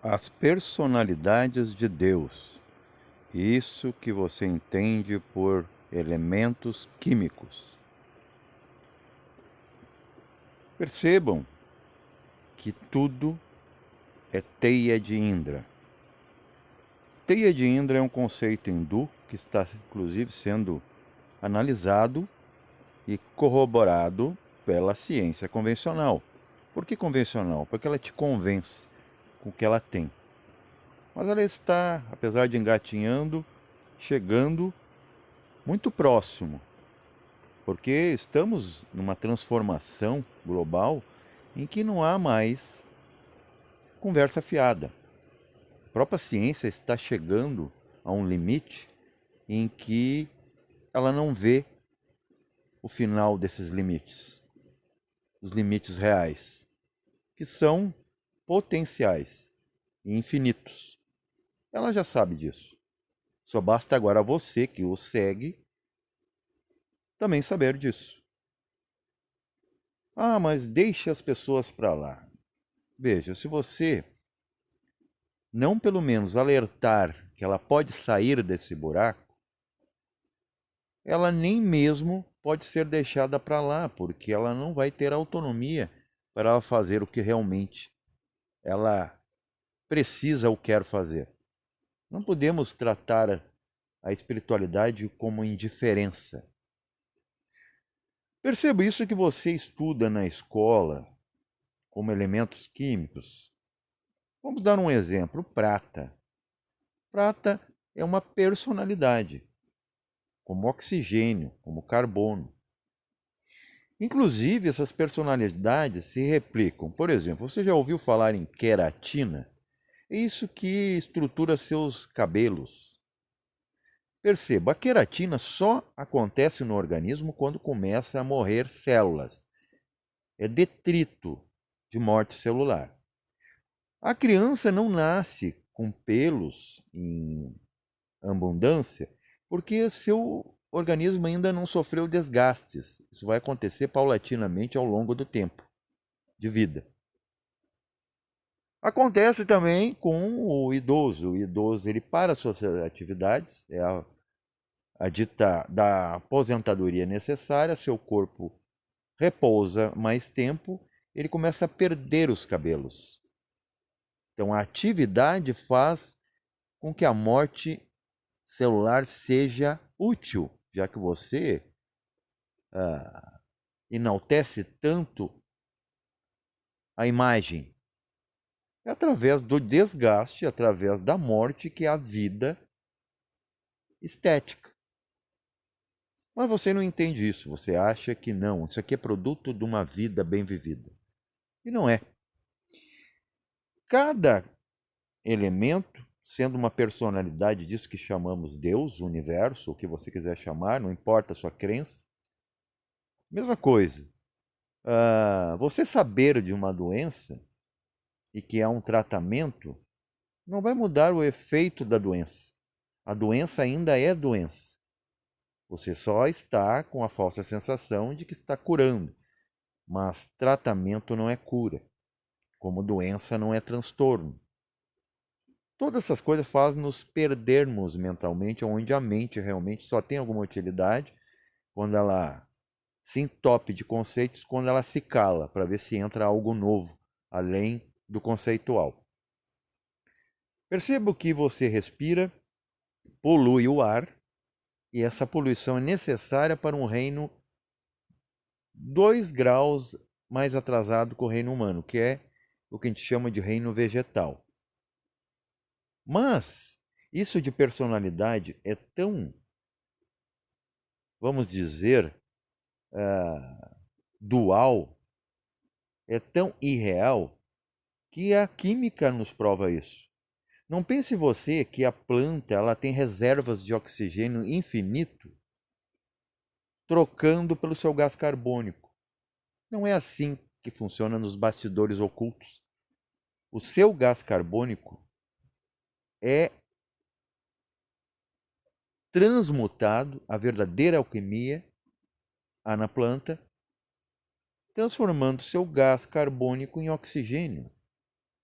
As personalidades de Deus. Isso que você entende por elementos químicos. Percebam que tudo é teia de Indra. Teia de Indra é um conceito hindu que está inclusive sendo analisado e corroborado pela ciência convencional. Por que convencional? Porque ela te convence com o que ela tem. Mas ela está, apesar de engatinhando, chegando muito próximo, porque estamos numa transformação global em que não há mais conversa fiada. A própria ciência está chegando a um limite em que ela não vê o final desses limites, os limites reais, que são potenciais e infinitos. Ela já sabe disso. Só basta agora você que o segue também saber disso. Ah, mas deixe as pessoas para lá. Veja, se você não pelo menos alertar que ela pode sair desse buraco, ela nem mesmo pode ser deixada para lá, porque ela não vai ter autonomia para ela fazer o que realmente ela precisa ou quer fazer. Não podemos tratar a espiritualidade como indiferença. Perceba isso que você estuda na escola como elementos químicos. Vamos dar um exemplo: prata. Prata é uma personalidade, como oxigênio, como carbono. Inclusive, essas personalidades se replicam. Por exemplo, você já ouviu falar em queratina? É isso que estrutura seus cabelos. Perceba, a queratina só acontece no organismo quando começa a morrer células. É detrito de morte celular. A criança não nasce com pelos em abundância porque seu organismo ainda não sofreu desgastes. Isso vai acontecer paulatinamente ao longo do tempo de vida. Acontece também com o idoso. O idoso ele para suas atividades, é a dita da aposentadoria necessária, seu corpo repousa mais tempo, ele começa a perder os cabelos. Então a atividade faz com que a morte celular seja útil, já que você enaltece tanto a imagem. É através do desgaste, através da morte, que há vida estética. Mas você não entende isso, você acha que não, isso aqui é produto de uma vida bem vivida. E não é. Cada elemento, sendo uma personalidade disso que chamamos Deus, o universo, o que você quiser chamar, não importa a sua crença. Mesma coisa. Você saber de uma doença e que há um tratamento, não vai mudar o efeito da doença. A doença ainda é doença. Você só está com a falsa sensação de que está curando. Mas tratamento não é cura, como doença não é transtorno. Todas essas coisas fazem nos perdermos mentalmente, onde a mente realmente só tem alguma utilidade quando ela se entope de conceitos, quando ela se cala, para ver se entra algo novo, além do conceitual. Perceba que você respira, polui o ar, e essa poluição é necessária para um reino 2 graus mais atrasado que o reino humano, que é o que a gente chama de reino vegetal. Mas isso de personalidade é tão, vamos dizer, dual, é tão irreal, que a química nos prova isso. Não pense você que a planta ela tem reservas de oxigênio infinito trocando pelo seu gás carbônico. Não é assim que funciona nos bastidores ocultos. O seu gás carbônico é transmutado, a verdadeira alquimia há na planta, transformando seu gás carbônico em oxigênio.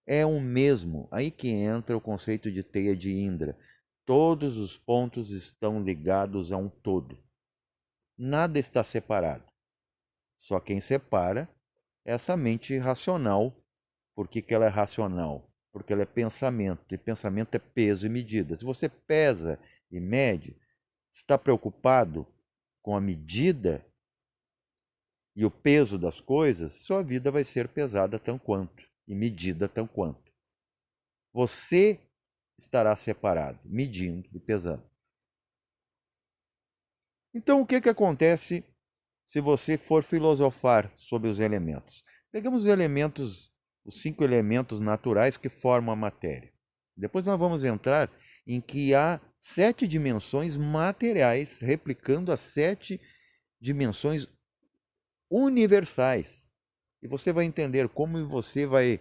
é o mesmo. Aí que entra o conceito de teia de Indra. Todos os pontos estão ligados a um todo. Nada está separado. Só quem separa é essa mente racional. Por que ela é racional? Porque ela é pensamento. E pensamento é peso e medida. Se você pesa e mede, está preocupado com a medida e o peso das coisas, sua vida vai ser pesada tão quanto e medida tão quanto. Você estará separado, medindo e pesando. Então, o que acontece se você for filosofar sobre os elementos? Pegamos os elementos, os 5 elementos naturais que formam a matéria. Depois nós vamos entrar em que há 7 dimensões materiais replicando as 7 dimensões universais. E você vai entender como você vai,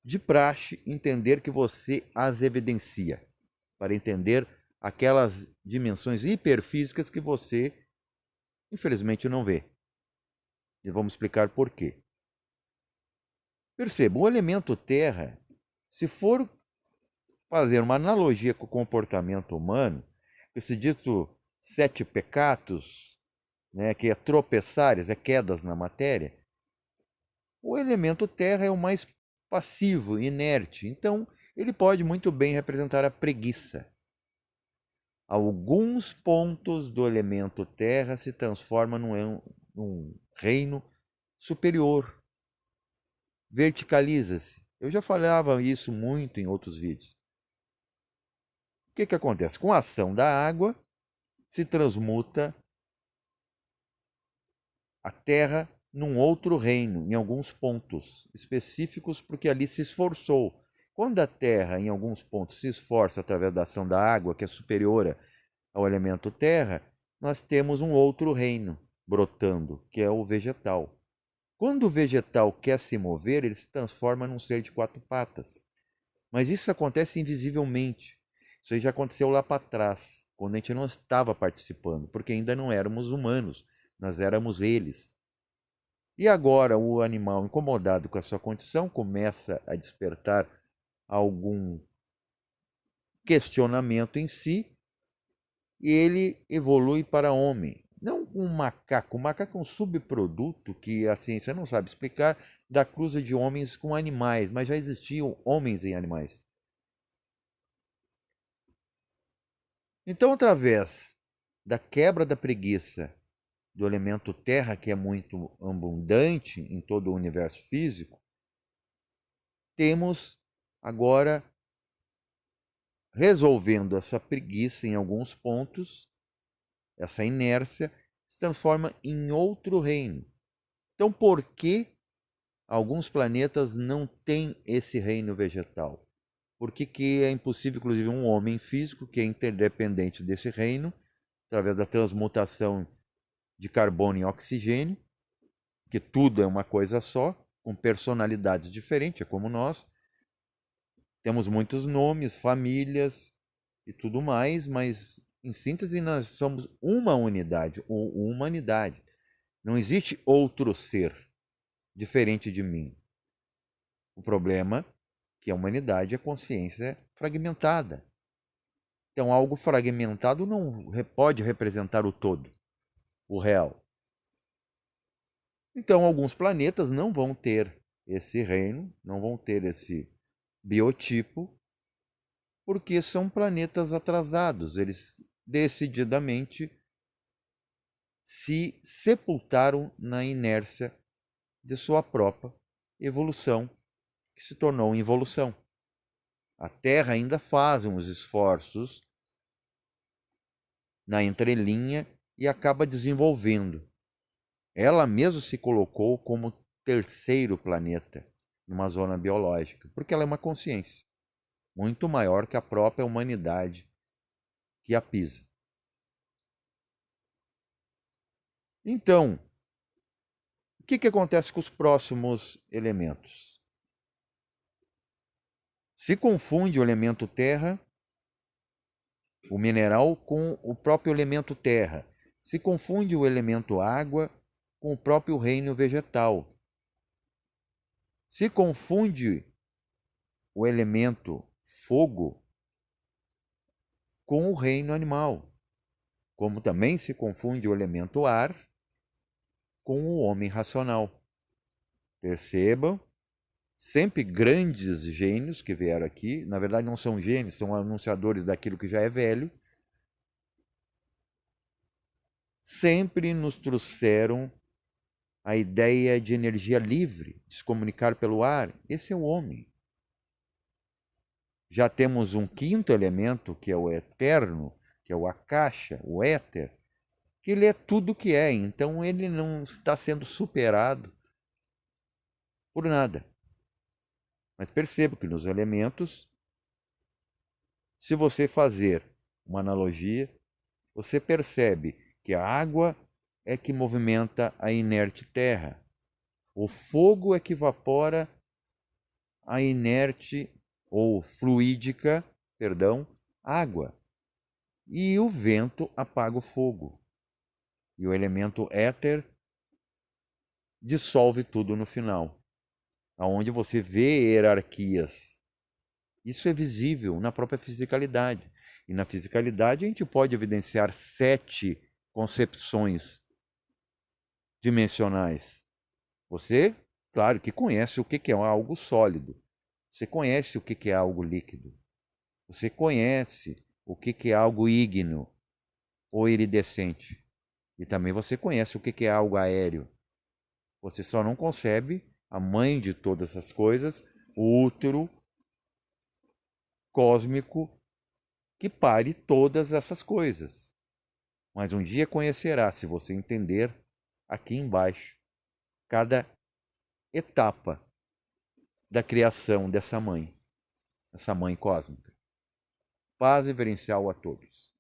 de praxe, entender que você as evidencia, para entender aquelas dimensões hiperfísicas que você, infelizmente, não vê. E vamos explicar por quê. Perceba, o elemento terra, se for fazer uma analogia com o comportamento humano, esse dito 7 pecados, né, que é tropeçares, é quedas na matéria, o elemento terra é o mais passivo, inerte. Então, ele pode muito bem representar a preguiça. Alguns pontos do elemento terra se transformam num reino superior. Verticaliza-se. Eu já falava isso muito em outros vídeos. O que acontece? Com a ação da água, se transmuta a terra num outro reino, em alguns pontos específicos, porque ali se esforçou. Quando a terra, em alguns pontos, se esforça através da ação da água, que é superior ao elemento terra, nós temos um outro reino brotando, que é o vegetal. Quando o vegetal quer se mover, ele se transforma num ser de 4 patas. Mas isso acontece invisivelmente. Isso aí já aconteceu lá para trás, quando a gente não estava participando, porque ainda não éramos humanos, nós éramos eles. E agora o animal, incomodado com a sua condição, começa a despertar algum questionamento em si, e ele evolui para homem. Não um macaco. O macaco é um subproduto que a ciência não sabe explicar da cruza de homens com animais, mas já existiam homens em animais. Então, através da quebra da preguiça do elemento terra, que é muito abundante em todo o universo físico, temos agora, resolvendo essa preguiça em alguns pontos, essa inércia, se transforma em outro reino. Então, por que alguns planetas não têm esse reino vegetal? Por que é impossível, inclusive, um homem físico que é interdependente desse reino, através da transmutação de carbono em oxigênio, que tudo é uma coisa só, com personalidades diferentes, é como nós. Temos muitos nomes, famílias e tudo mais, mas em síntese nós somos uma unidade, ou humanidade. Não existe outro ser diferente de mim. O problema é que a humanidade, a consciência é fragmentada. Então, algo fragmentado não pode representar o todo, o real. Então, alguns planetas não vão ter esse reino, não vão ter esse biotipo, porque são planetas atrasados. Eles decididamente se sepultaram na inércia de sua própria evolução, que se tornou involução. A Terra ainda faz uns esforços na entrelinha e acaba desenvolvendo. Ela mesma se colocou como terceiro planeta numa zona biológica, porque ela é uma consciência muito maior que a própria humanidade que a pisa. Então, o que acontece com os próximos elementos? Se confunde o elemento terra, o mineral, com o próprio elemento terra. Se confunde o elemento água com o próprio reino vegetal. Se confunde o elemento fogo com o reino animal, como também se confunde o elemento ar com o homem racional. Percebam, sempre grandes gênios que vieram aqui, na verdade não são gênios, são anunciadores daquilo que já é velho, sempre nos trouxeram a ideia de energia livre, de se comunicar pelo ar. Esse é o homem. Já temos um quinto elemento, que é o eterno, que é o akasha, o éter, que ele é tudo que é, então ele não está sendo superado por nada. Mas perceba que nos elementos, se você fazer uma analogia, você percebe que a água é que movimenta a inerte terra, o fogo é que evapora a inerte ou fluídica, água, e o vento apaga o fogo. E o elemento éter dissolve tudo no final, aonde você vê hierarquias. Isso é visível na própria fisicalidade. E na fisicalidade a gente pode evidenciar 7 concepções dimensionais. Você, claro, que conhece o que é algo sólido. Você conhece o que é algo líquido. Você conhece o que é algo ígneo ou iridescente. E também você conhece o que é algo aéreo. Você só não concebe a mãe de todas essas coisas, o útero cósmico que pare todas essas coisas. Mas um dia conhecerá, se você entender aqui embaixo, cada etapa da criação dessa mãe cósmica. Paz reverencial a todos.